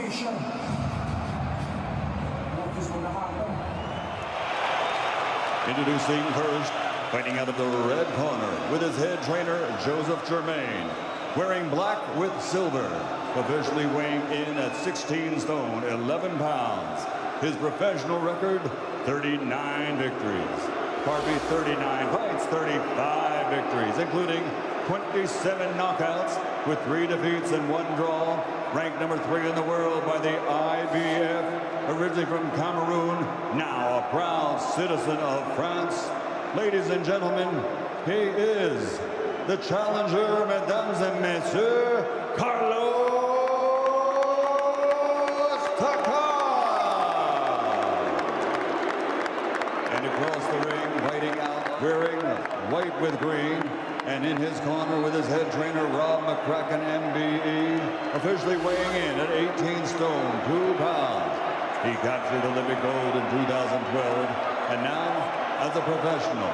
Formation. Introducing first, fighting out of the red corner with his head trainer, Joseph Germain, wearing black with silver, officially weighing in at 16 stone, 11 pounds. His professional record, 39 victories. 39 fights, 35 victories, including 27 knockouts with 3 defeats and 1 draw. Ranked number 3 in the world by the IBF, originally from Cameroon, now a proud citizen of France. Ladies and gentlemen, he is the challenger, mesdames et messieurs, Carlos Takam. And across the ring, fighting out, wearing white with green, and in his corner with his head trainer, Rob McCracken, MBE, officially weighing in at 18 stone, 2 pounds. He captured Olympic gold in 2012, and now, as a professional,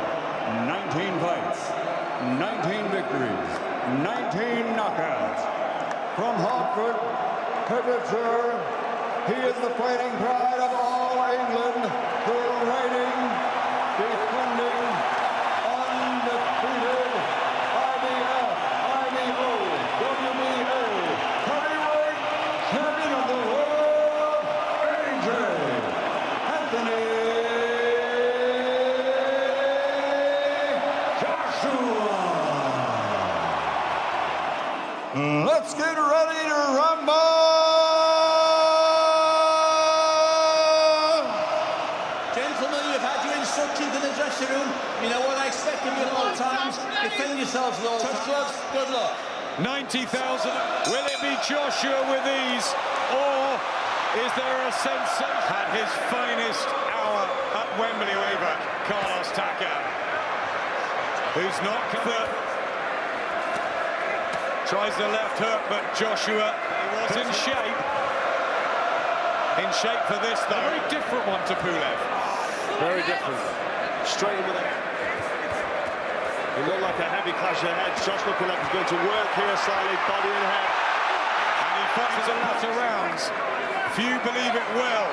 19 fights, 19 victories, 19 knockouts. From Hartford, Hertfordshire, he is the fighting pride of all England, the reigning, defending, undefeated IBF, IBO, WBA, heavyweight champion of the world, AJ Anthony Joshua. Let's get ready to rumble! Gentlemen, you've had your instructions in the dressing room. You know what I expect of you at all times. Defend yourselves at all times. Gloves, good luck. 90,000. Will it be Joshua with ease, or is there a sensation? At his finest hour at Wembley over Carlos Takam, who's not covered. Tries the left hook, but Joshua was in shape. In shape for this, though. A very different one to Pulev. Very different. Straight in with it. It looked like a heavy clash of heads. Josh looking like he's going to work here, slightly, body and head. And he fights a lot of rounds. Few believe it will.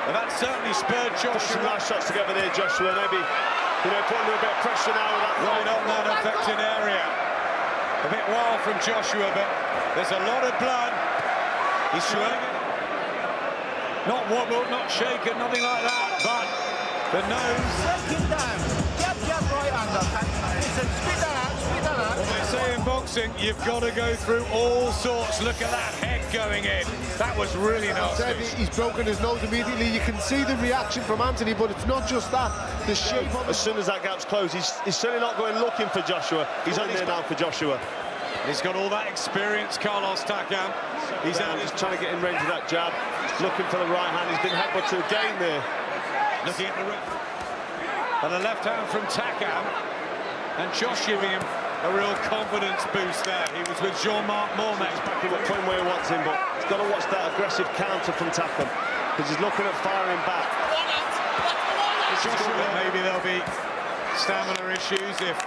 But that certainly spurred Joshua. Some nice shots together there, Joshua. Maybe, you know, putting a little bit of pressure now with that. Right on that affected area. A bit wild from Joshua, but there's a lot of blood. He's showing it. Not wobbled, not shaken, nothing like that, but the nose. Take him down. Jab, right hand up. Listen, spit that out, spit that out. Well, they say in boxing, you've got to go through all sorts. Look at that head going in. That was really nasty. He's broken his nose immediately. You can see the reaction from Anthony, but it's not just that. The shape of as soon as that gap's closed, he's certainly not going looking for Joshua. He's only there now for Joshua. He's got all that experience, Carlos Takam. He's out. He's trying to get in range of that jab, looking for the right hand. He's been headbutted again there. Looking at the and the left hand from Takam, and Josh giving him a real confidence boost there. He was with Jean-Marc Mormet. He's back in the point where he wants him, but he's got to watch that aggressive counter from Takam, because he's looking at firing back. Joshua, maybe there'll be stamina issues if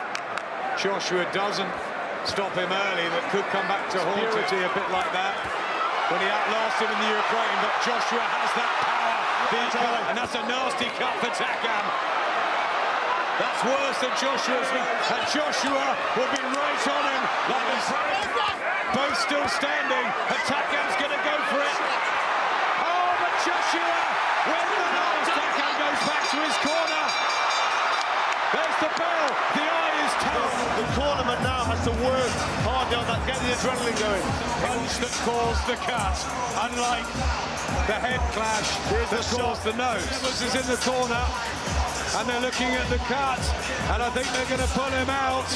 Joshua doesn't stop him early. That could come back to haunt it a bit like that when he outlasted him in the Ukraine. But Joshua has that power, and that's a nasty cut for Takam. That's worse than Joshua's, and Joshua will be right on him. Like this. Both still standing, and Takam's going to go for it. Oh, but Joshua with the nose. Takam goes back to his corner. There's the bell. The eye is tough. The tournament now has to work hard on that, get the adrenaline going. Punch that caused the cut, unlike the head clash that caused the nose. This is in the corner, and they're looking at the cut, and I think they're going to pull him out.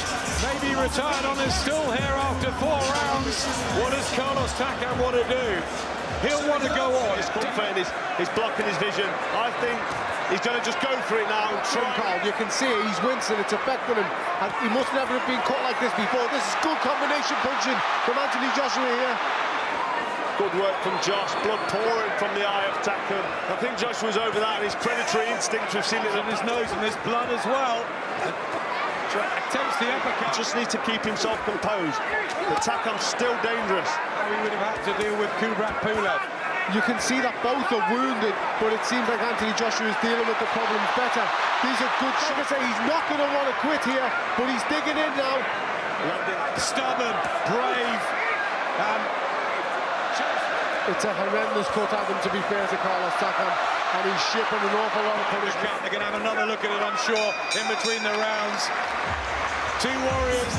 Maybe retired on his stool here after 4 rounds. What does Carlos Takam want to do? He'll want to go on. His comfort, he's blocking his vision. I think he's going to just go for it now. Carl, you can see it, he's wincing, it's affecting him, and he must never have been caught like this before. This is good combination punching from Anthony Joshua here. Good work from Josh, blood pouring from the eye of Takam. I think Joshua's over that, and his predatory instinct, we've seen it on his nose, and there's blood as well. Attempts the uppercut. Just needs to keep himself composed. But Takam's still dangerous. We would have had to deal with Kubrat Pulev. You can see that both are wounded, but it seems like Anthony Joshua is dealing with the problems better. These are good shots. Like I say, he's not going to want to quit here, but he's digging in now. Stubborn, brave. It's a horrendous cut at him, to be fair to Carlos Takam, and he's shipping an awful lot of punishment. They're going to have another look at it, I'm sure, in between the rounds. Two warriors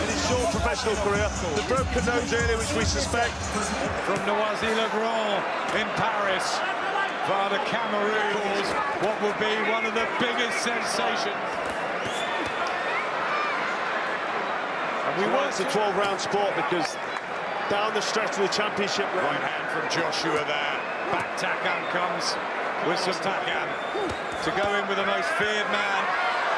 In his short professional career, the broken nose earlier, which we suspect. From Noisy-le-Grand in Paris via the Cameroon, what would be one of the biggest sensations. And we want it's a 12-round sport because down the stretch of the championship. Right hand from Joshua there. Back Takam comes with some Takam to go in with the most feared man,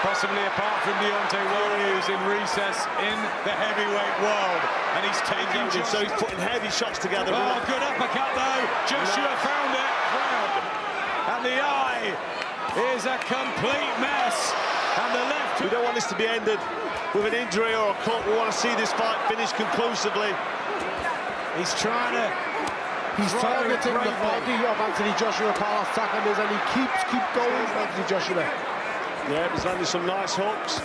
possibly apart from Deontay Wilder, who's in recess in the heavyweight world, and he's taking. So he's putting heavy shots together. Oh, good uppercut though. Joshua found it. And the eye is a complete mess. And the left. We don't want this to be ended with an injury or a cut. We want to see this fight finished conclusively. He's trying to. He's targeting the body of Anthony Joshua, Carlos Takam is, and he keeps going, Anthony Joshua. Yeah, he's landing some nice hooks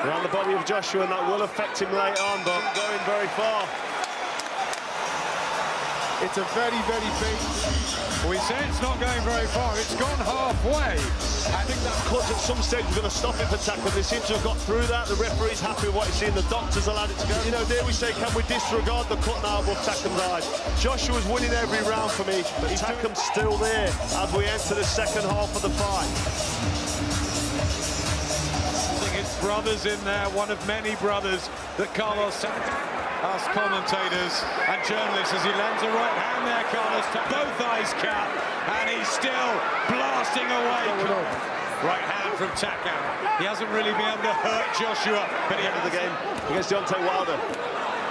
around the body of Joshua, and that will affect him later on, but going very far. It's a very, very big. We say it's not going very far. It's gone halfway. I think that cut at some stage is going to stop it for Takam. They seem to have got through that. The referee's happy with what he's seen. The doctors allowed it to go. You know, dare we say, can we disregard the cut now above Takam's eyes? Joshua's winning every round for me, but Takam's still there as we enter the second half of the fight. I think his brother's in there, one of many brothers that Carlos Takam. Us commentators and journalists as he lands a right hand there, Carlos Takam. Both eyes cut, and he's still blasting away. Right hand from Takam. He hasn't really been able to hurt Joshua, but he ended the game against Deontay Wilder.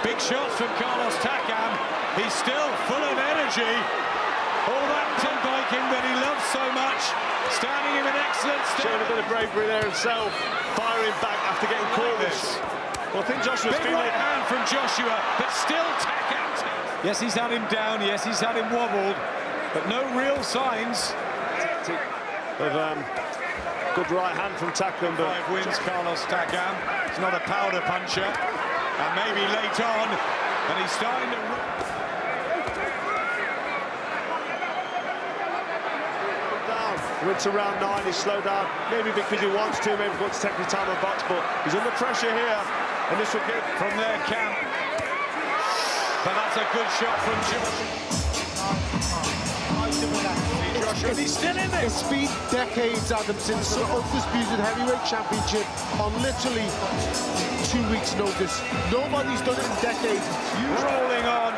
Big shots from Carlos Takam. He's still full of energy. All that tin biking that he loves so much. Standing in an excellent state. Showing a bit of bravery there himself. Firing back after getting caught. Well, I think Joshua's big right hand from Joshua, but still Takam. Yes, he's had him down. Yes, he's had him wobbled, but no real signs of good right hand from Takam. But 5 wins Carlos Takam. He's not a powder puncher, and maybe late on, and he's starting to. Went to round 9, he's slowed down, maybe because he wants to, maybe he wants to take his time on the box, but he's under pressure here, and this will get from their camp. But that's a good shot from Joshua. He's still in this. It's been decades, Adam, since the undisputed heavyweight championship on literally 2 weeks' notice. Nobody's done it in decades. Rolling on,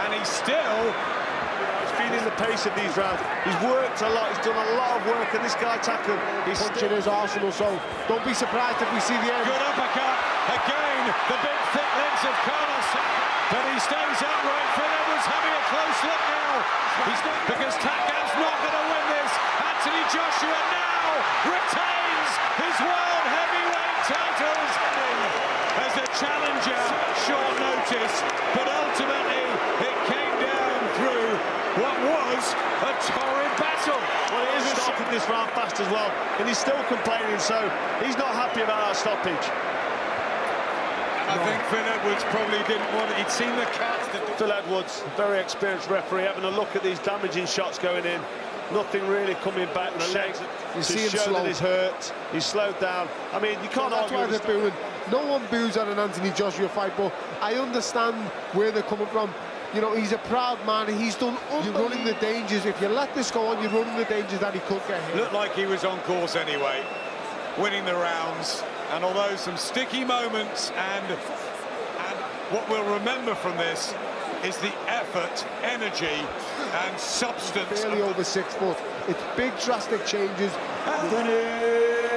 and he's still. In the pace of these rounds. He's worked a lot, he's done a lot of work, and this guy Takam, he's punching his arsenal, so don't be surprised if we see the end. Good uppercut, again, the big thick legs of Carlos Takam, but he stays upright. Phil Edwards having a close look now, because Takam's not going to win this. Anthony Joshua now retains his world heavyweight titles as a challenger, short notice, but ultimately it came down through what was a torrid battle. Well, he isn't stopping this round fast as well, and he's still complaining, so he's not happy about that stoppage. I think Phil Edwards probably didn't want it. He'd seen the cuts. Phil Edwards, very experienced referee, having a look at these damaging shots going in. Nothing really coming back. The legs you to see him show slow. that he's hurt. He's slowed down. I mean, you can't argue. That's why they're booing. No one boos at an Anthony Joshua fight, but I understand where they're coming from. You know, he's a proud man. He's done. You're running the dangers. If you let this go on, you're running the dangers that he could get hit. Looked like he was on course anyway, winning the rounds. And although some sticky moments, and what we'll remember from this is the effort, energy, and substance. Barely over 6 foot. It's big, drastic changes. Anthony